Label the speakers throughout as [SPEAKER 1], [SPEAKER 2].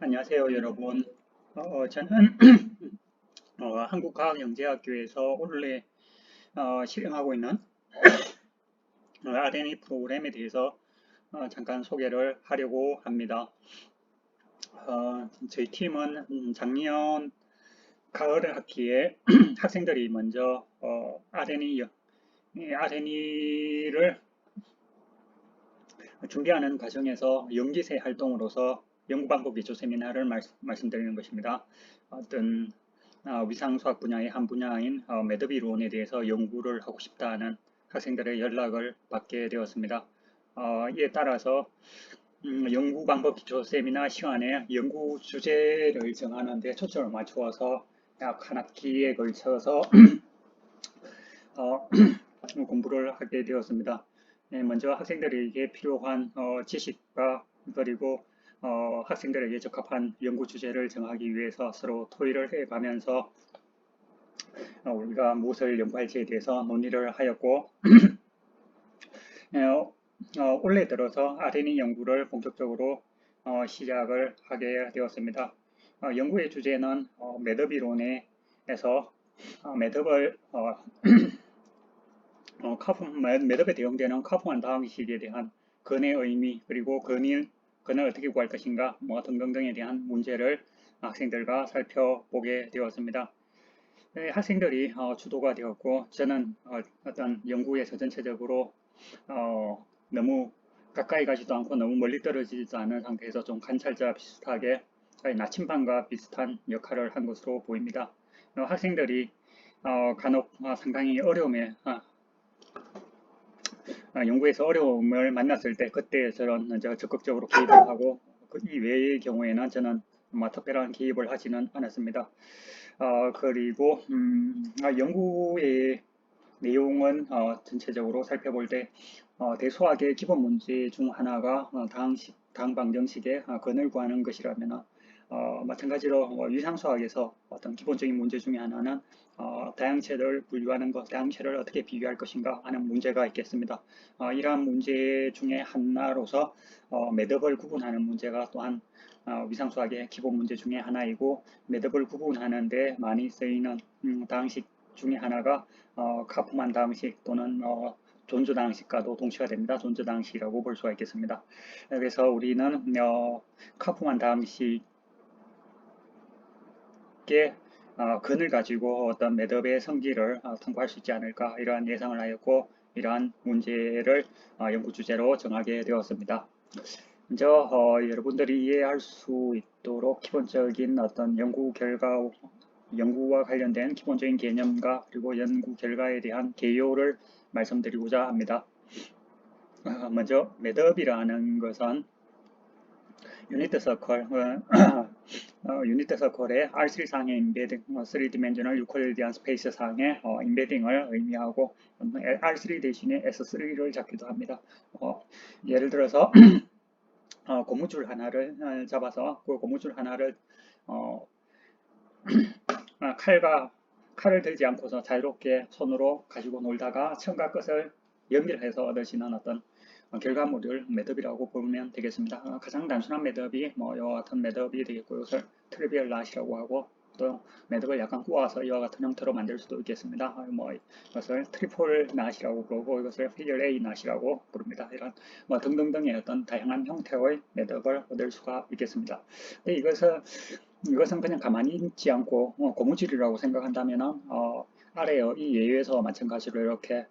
[SPEAKER 1] 안녕하세요, 여러분. 저는 한국과학영재학교에서 올해 실행하고 있는 R&D 프로그램에 대해서 잠깐 소개를 하려고 합니다. 저희 팀은 작년 가을 학기에 학생들이 먼저 R&D를 준비하는 과정에서 연기세 활동으로서 연구방법 기초 세미나를 말씀드리는 것입니다. 어떤 위상수학 분야의 한 분야인 매듭 이론에 대해서 연구를 하고 싶다는 학생들의 연락을 받게 되었습니다. 이에 따라서 연구방법 기초 세미나 시간에 연구 주제를 정하는 데 초점을 맞추어서 약 한 학기에 걸쳐서 공부를 하게 되었습니다. 먼저 학생들에게 필요한 지식과 그리고 학생들에게 적합한 연구 주제를 정하기 위해서 서로 토의를 해가면서 우리가 무엇을 연구할지에 대해서 논의를 하였고 올해 들어서 R&D 연구를 본격적으로 시작을 하게 되었습니다. 연구의 주제는 매듭 이론에서 매듭을 매듭에 대응되는 카푸만 다항식에 대한 근의 의미 그리고 근을 어떻게 구할 것인가 등등등에 대한 문제를 학생들과 살펴보게 되었습니다. 학생들이 주도가 되었고 저는 어떤 연구에서 전체적으로 너무 가까이 가지도 않고 너무 멀리 떨어지지도 않은 상태에서 좀 관찰자 비슷하게 나침반과 비슷한 역할을 한 것으로 보입니다. 학생들이 간혹 상당히 어려움에 연구에서 어려움을 만났을 때 그때 저는 적극적으로 개입을 하고 이 외의 경우에는 저는 특별한 개입을 하지는 않았습니다. 그리고 연구의 내용은 전체적으로 살펴볼 때 대수학의 기본 문제 중 하나가 다항방정식의 근을 구하는 것이라면 마찬가지로 위상수학에서 어떤 기본적인 문제 중에 하나는 다양체를 분류하는 것, 다양체를 어떻게 비교할 것인가 하는 문제가 있겠습니다. 이러한 문제 중에 하나로서 매듭을 구분하는 문제가 또한 위상수학의 기본 문제 중에 하나이고 매듭을 구분하는 데 많이 쓰이는 다항식 중에 하나가 카프만 다항식 또는 존즈 다항식과도 동치가 됩니다. 존즈 다항식이라고 볼 수가 있겠습니다. 그래서 우리는 카프만 다항식 근을 가지고 어떤 매듭의 성질을 통과할 수 있지 않을까 이러한 예상을 하였고 이러한 문제를 연구 주제로 정하게 되었습니다. 먼저 여러분들이 이해할 수 있도록 기본적인 어떤 연구와 관련된 기본적인 개념과 그리고 연구 결과에 대한 개요를 말씀드리고자 합니다. 먼저 매듭이라는 것은 유니트 서클, 유니트 서클의 R3상의 인베딩, 3디멘셔널 유클리디안 스페이스 상의 인베딩을 의미하고 R3 대신에 S3를 잡기도 합니다. 예를 들어서 고무줄 하나를 잡아서 그 고무줄 하나를 칼을 들지 않고서 자유롭게 손으로 가지고 놀다가 천과 끝을 연결해서 얻어지는 어떤 결과물을 매듭이라고 보면 되겠습니다. 가장 단순한 매듭이 이와 같은 매듭이 되겠고 이것을 트리비얼 낫이라고 하고 또 매듭을 약간 꼬아서 이와 같은 형태로 만들 수도 있겠습니다. 이것을 트리플 낫이라고 부르고 이것을 피겨 A 낫이라고 부릅니다. 이런 등등등의 어떤 다양한 형태의 매듭을 얻을 수가 있겠습니다. 이것은 그냥 가만히 있지 않고 고무줄이라고 생각한다면 아래의 이 예외에서 마찬가지로 이렇게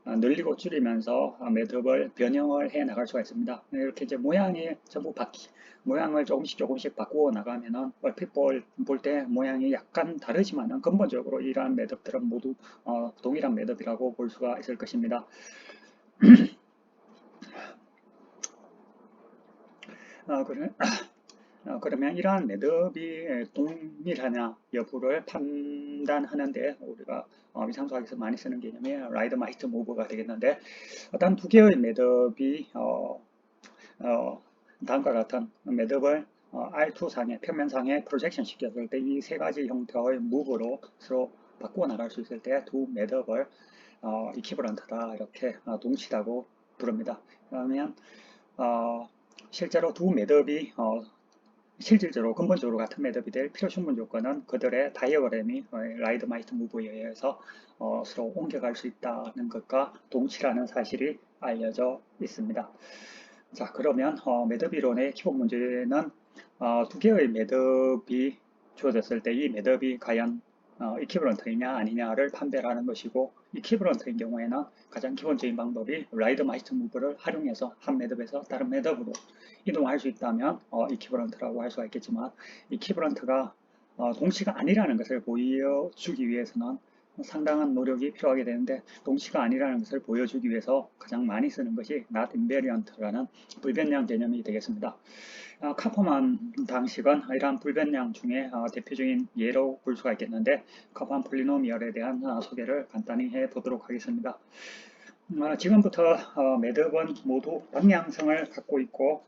[SPEAKER 1] 늘리고 줄이면서 매듭을 변형을 해 나갈 수가 있습니다. 이렇게 이제 모양이 전부 모양을 조금씩 바꾸어 나가면은 얼핏 볼 때 모양이 약간 다르지만은 근본적으로 이러한 매듭들은 모두 동일한 매듭이라고 볼 수가 있을 것입니다. 그러면 이러한 매듭이 동일하냐 여부를 판단하는데 우리가 위상수학에서 많이 쓰는 개념이 라이드 마이트 무브가 되겠는데 어떤 두 개의 매듭이 다음과 같은 매듭을 R2상의 평면상에 프로젝션 시켰을 때 이 세 가지 형태의 무브로 서로 바꾸어 나갈 수 있을 때 두 매듭을 이퀴버런트다 이렇게 동치다고 부릅니다. 그러면 실제로 두 매듭이 실질적으로 근본적으로 같은 매듭이 될 필요 충분 조건은 그들의 다이어그램이 라이드 마이스터 무브에 의해서 서로 옮겨갈 수 있다는 것과 동치라는 사실이 알려져 있습니다. 자, 그러면 매듭 이론의 기본 문제는 두 개의 매듭이 주어졌을 때 이 매듭이 과연 이퀴버런트이냐 아니냐를 판별하는 것이고, 이퀴버런트인 경우에는 가장 기본적인 방법이 라이드 마이스터 무브를 활용해서 한 매듭에서 다른 매듭으로 이동할 수 있다면 이퀴버런트라고 할 수가 있겠지만, 이퀴버런트가 동시가 아니라는 것을 보여주기 위해서는 상당한 노력이 필요하게 되는데, 동시가 아니라는 것을 보여주기 위해서 가장 많이 쓰는 것이 not invariant라는 불변량 개념이 되겠습니다. 카퍼만 방식은 이러한 불변량 중에 대표적인 예로 볼 수가 있겠는데, 카퍼만 폴리노미얼에 대한 소개를 간단히 해보도록 하겠습니다. 지금부터 매듭은 모두 방향성을 갖고 있고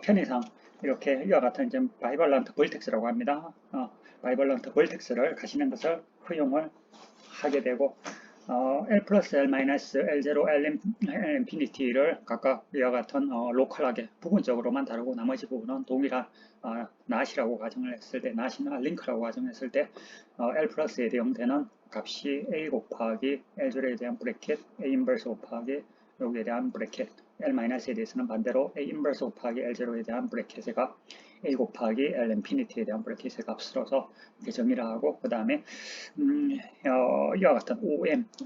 [SPEAKER 1] 편의상 이렇게 이와 같은 이제 바이벌런트 벌텍스라고 합니다. 바이벌런트 벌텍스를 가시는 것을 허용을 하게 되고, L 플러스 L 마이너스 L0, L 인피니티를 각각 이와 같은 로컬하게 부분적으로만 다루고 나머지 부분은 동일한 낫이라고 가정을 했을 때, 낫이나 링크라고 가정했을 때 L 플러스에 대응되는 값이 A 곱하기 L0에 대한 브래켓, A 인버스 곱하기 여기에 대한 브래켓, L 마이너스에 대해서는 반대로 A 인버스 곱하기 L0에 대한 브래켓의 값, A 곱하기 L 인피니티에 대한 브래켓의 값으로서 이렇게 정의를 하고, 그 다음에 이와 같은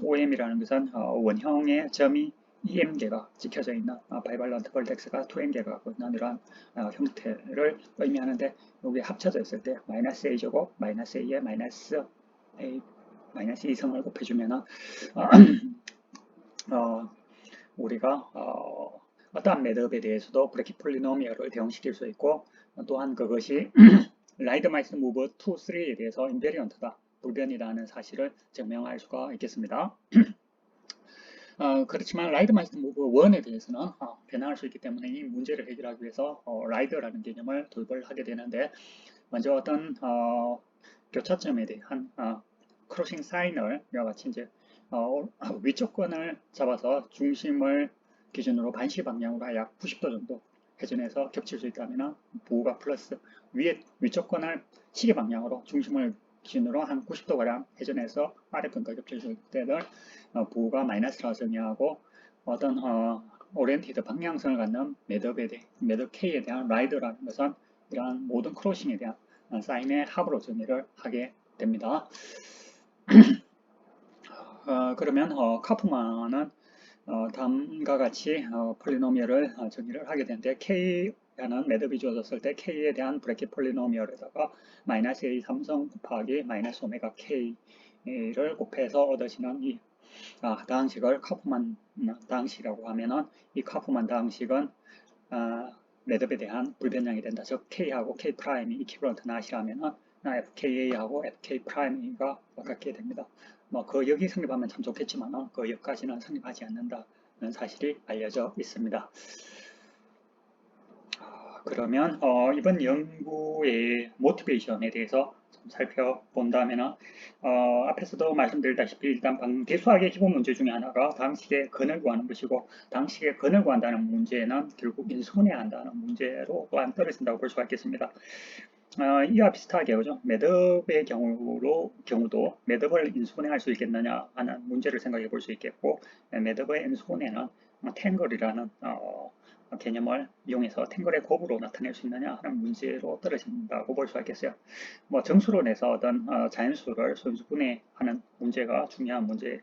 [SPEAKER 1] OM이라는 것은 원형의 점이 2m개가 찍혀져 있는 바이발런트 벌텍스가 2m개가 갖고 있는 이러한 형태를 의미하는데, 여기 합쳐져 있을 때 마이너스 A제곱 마이너스 A에 마이너스 A 마이너스 2성을 곱해주면은 우리가 어떠한 매듭에 대해서도 브래킷 폴리노미얼을 대응시킬 수 있고, 또한 그것이 라이드 마이스 무브 2, 3에 대해서 인베리언트다, 불변이라는 사실을 증명할 수가 있겠습니다. 그렇지만 라이드 마이스 무브 1에 대해서는 변화할 수 있기 때문에 이 문제를 해결하기 위해서 라이드라는 개념을 도입을 하게 되는데, 먼저 어떤 교차점에 대한 크로싱 사인을 이와 같이 이제 위쪽 건을 잡아서 중심을 기준으로 반시 방향으로 약 90도 정도 회전해서 겹칠 수 있다면 부호가 플러스, 위쪽 건을 시계 방향으로 중심을 기준으로 한 90도가량 회전해서 아래건과 겹칠 수 있을 때는 부호가 마이너스라고 정의하고, 어떤 오리엔티드 방향성을 갖는 매듭 K에 대한 라이드라는 것은 이러한 모든 크로싱에 대한 사인의 합으로 정의를 하게 됩니다. 그러면 카프만은 다음과 같이 폴리노미얼을 정의를 하게 되는데, K라는 매듭이 주어졌을 때 K에 대한 브래킷 폴리노미얼에다가 마이너스 A 3성 곱하기 마이너스 오메가 K를 곱해서 얻어지는 이 다항식을 카프만 다항식이라고 하면은, 이 카프만 다항식은 매듭에 대한 불변량이 된다. 즉 K하고 K 프라임이 이퀴버런트 낫이라면은 FKA하고 FK 프라임이가 같게 됩니다. 그 역이 성립하면 참 좋겠지만 그 역까지는 성립하지 않는다는 사실이 알려져 있습니다. 그러면 이번 연구의 모티베이션에 대해서 좀 살펴본다면, 앞에서도 말씀드렸다시피 일단 대수학의 기본 문제 중에 하나가 다항식의 근을 구하는 것이고, 다항식의 근을 구한다는 문제는 결국 인수분해야 한다는 문제로 또한 떨어진다고 볼 수가 있겠습니다. 이와 비슷하게 그죠? 매듭의 경우도 매듭을 인수분해할 수 있겠느냐 하는 문제를 생각해 볼 수 있겠고, 매듭의 인수분해는 탱글이라는 개념을 이용해서 탱글의 곱으로 나타낼 수 있느냐 하는 문제로 떨어진다고 볼 수가 있겠어요. 정수론에서 어떤 자연수를 소인수분해하는 문제가 중요한 문제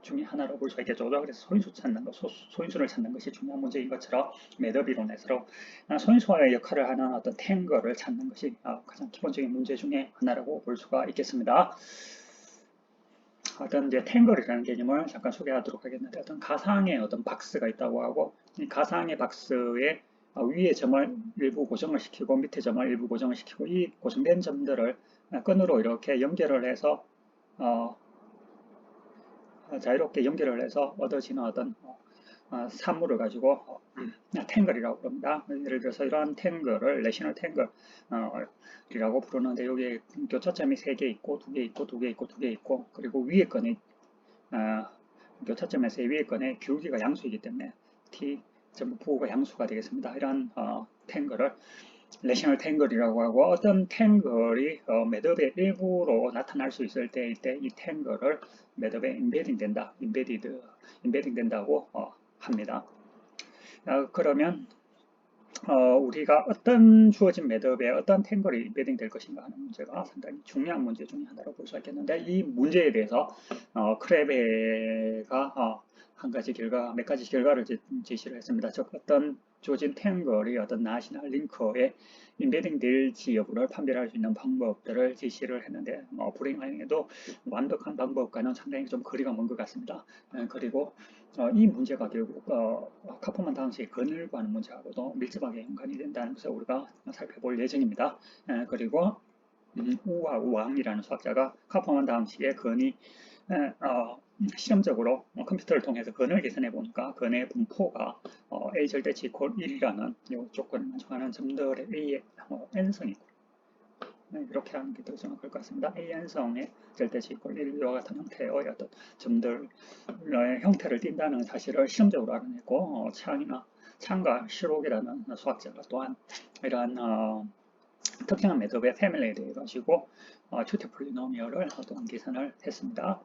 [SPEAKER 1] 중에 하나로 볼 수가 있겠죠. 그래서 소인수를 찾는 것이 중요한 문제인 것처럼, 매듭 이론에서 소인수와의 역할을 하는 어떤 탱글을 찾는 것이 가장 기본적인 문제 중에 하나라고 볼 수가 있겠습니다. 어떤 이제 탱글이라는 개념을 잠깐 소개하도록 하겠는데, 어떤 가상의 어떤 박스가 있다고 하고, 이 가상의 박스에 위에 점을 일부 고정을 시키고 밑에 점을 일부 고정을 시키고, 이 고정된 점들을 끈으로 이렇게 연결을 해서 자유롭게 연결을 해서 얻어지는 어떤 산물을 가지고 탱글이라고 부릅니다. 예를 들어서 이러한 탱글을 레셔널 탱글이라고 부르는데, 여기에 교차점이 3개 있고 2개 있고 2개 있고 2개 있고, 그리고 위에 건이 교차점에서 위에 건의 기울기가 양수이기 때문에 T 전부 부호가 양수가 되겠습니다. 이러한 탱글을 레셔널 탱글이라고 하고, 어떤 탱글이 매듭의 일부로 나타날 수 있을 때 이때 이 탱글을 매듭에 인베딩 된다고 합니다. 그러면 우리가 어떤 주어진 매듭에 어떤 탱글이 인베딩 될 것인가 하는 문제가 상당히 중요한 문제 중에 하나로 볼 수 있겠는데, 이 문제에 대해서 크레베가 몇 가지 결과를 제시를 했습니다. 즉, 어떤 주어진 탱글이 어떤 나시나 링커에 인베딩 될지 여부를 판별할 수 있는 방법들을 제시를 했는데, 불행하게도 완벽한 방법과는 상당히 좀 거리가 먼 것 같습니다. 그리고 이 문제가 결국 카프만 당시의 건을 구하는 문제하고도 밀접하게 연관이 된다는 것을 우리가 살펴볼 예정입니다. 그리고 우와 우왕이라는 수학자가 카프만 당시의 건이 실험적으로 컴퓨터를 통해서 건을 계산해 보니까 건의 분포가 A 절대치 이퀄 1이라는 이 조건을 만족하는 점들의 A의 n성이고, 이렇게 하는 게 더 정확할 것 같습니다. AN성의 절대치 이퀄 1과 같은 형태의 어떤 점들의 형태를 띈다는 사실을 실험적으로 알아냈고, 창과 시록이라는 수학자가 또한 이러한 특정한 매듭의 패밀리에 대해 가지고 튜테 폴리노미얼을 어떤 계산을 했습니다.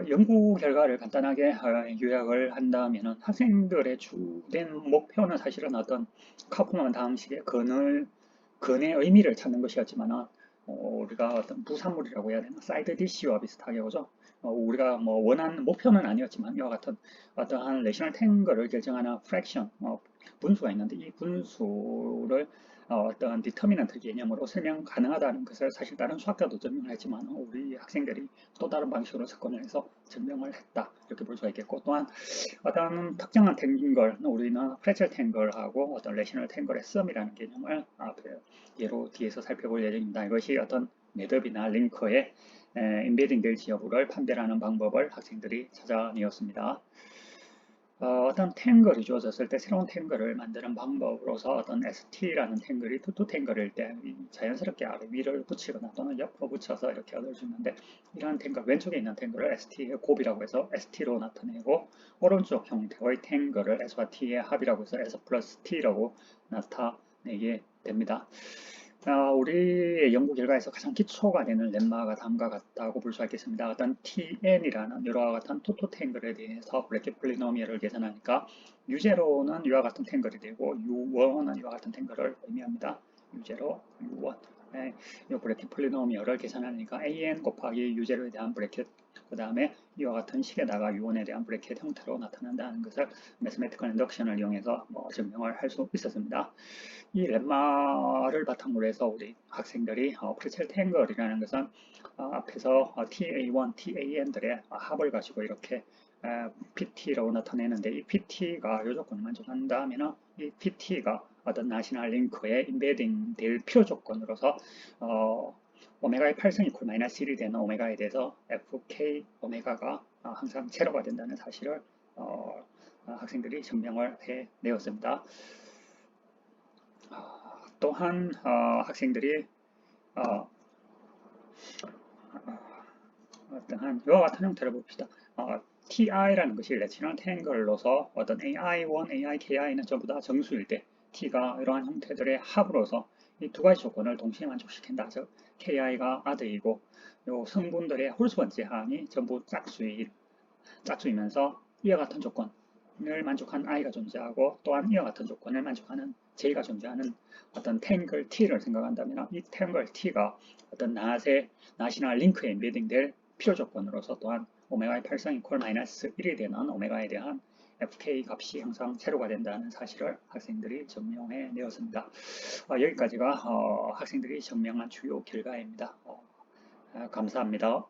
[SPEAKER 1] 연구 결과를 간단하게 요약을 한다면, 학생들의 주된 목표는 사실은 어떤 카프만 방식의 건의 의미를 찾는 것이었지만, 우리가 어떤 부산물이라고 해야 되나, 사이드 디시와 비슷하게 오죠. 우리가 원하는 목표는 아니었지만 이와 같은 어떠한 레셔널 탱글을 결정하는 프랙션, 분수가 있는데 이 분수를 어떤 디터미넌트 개념으로 설명 가능하다는 것을 사실 다른 수학자도 증명을 했지만, 우리 학생들이 또 다른 방식으로 접근을 해서 증명을 했다, 이렇게 볼 수가 있겠고, 또한 어떤 특정한 탱글, 우리는 프레첼 탱글하고 어떤 레셔널 탱글의 썸이라는 개념을 예로 뒤에서 살펴볼 예정입니다. 이것이 어떤 매듭이나 링커에 인베딩 될지 여부를 판별하는 방법을 학생들이 찾아내었습니다. 어떤 탱글이 주어졌을 때 새로운 탱글을 만드는 방법으로서 어떤 ST라는 탱글이 투투 탱글일 때 자연스럽게 아래 위를 붙이거나 또는 옆으로 붙여서 이렇게 얻을 수 있는데, 이러한 탱글, 왼쪽에 있는 탱글을 ST의 곱이라고 해서 ST로 나타내고, 오른쪽 형태의 탱글을 S와 T의 합이라고 해서 S 플러스 T라고 나타내게 됩니다. 우리의 연구 결과에서 가장 기초가 되는 렘마가 다음과 같다고 볼 수 있겠습니다. 어떤 TN이라는 이와 같은 토토 탱글에 대해서 브래킷 폴리노미얼을 계산하니까 U0는 이와 같은 탱글이 되고 U1은 이와 같은 탱글을 의미합니다. U0, U1. 이 브래킷 폴리노미얼을 계산하니까 AN 곱하기 U0에 대한 브래킷, 그 다음에 이와 같은 식에다가 U1에 대한 브래킷 형태로 나타난다는 것을 매스매티컬 인덕션을 이용해서 증명을 할 수 있었습니다. 이 렘마를 바탕으로 해서 우리 학생들이 프리첼 탱글이라는 것은 앞에서 TA1, TAN들의 합을 가지고 이렇게 PT라고 나타내는데, 이 PT가 이 조건을 만족한다면 이 PT가 어떤 나시널 링크에 인베딩 될 필요 조건으로서 오메가의 8승 이퀄 마이너스 1이 되는 오메가에 대해서 FK 오메가가 항상 제로가 된다는 사실을 학생들이 증명을 해내었습니다. 또한 학생들이 어떠한 이와 같은 형태를 봅시다. TI라는 것이 레지널 탱글로서 어떤 AI1, AIKI는 전부 다 정수일 때 T가 이러한 형태들의 합으로서 이 두 가지 조건을 동시에 만족시킨다. 즉 KI가 아드이고 요 성분들의 홀수 번째 항이 전부 짝수이면서 이와 같은 조건을 만족한 I가 존재하고, 또한 이와 같은 조건을 만족하는 J가 존재하는 어떤 탱글 T를 생각한다면, 이 탱글 T가 어떤 나시나 링크에 인베딩 될 필요 조건으로서 또한 오메가의 8성 이퀄 마이너스 1이 되는 오메가에 대한 FK 값이 항상 제로가 된다는 사실을 학생들이 증명해 내었습니다. 여기까지가 학생들이 증명한 주요 결과입니다. 감사합니다.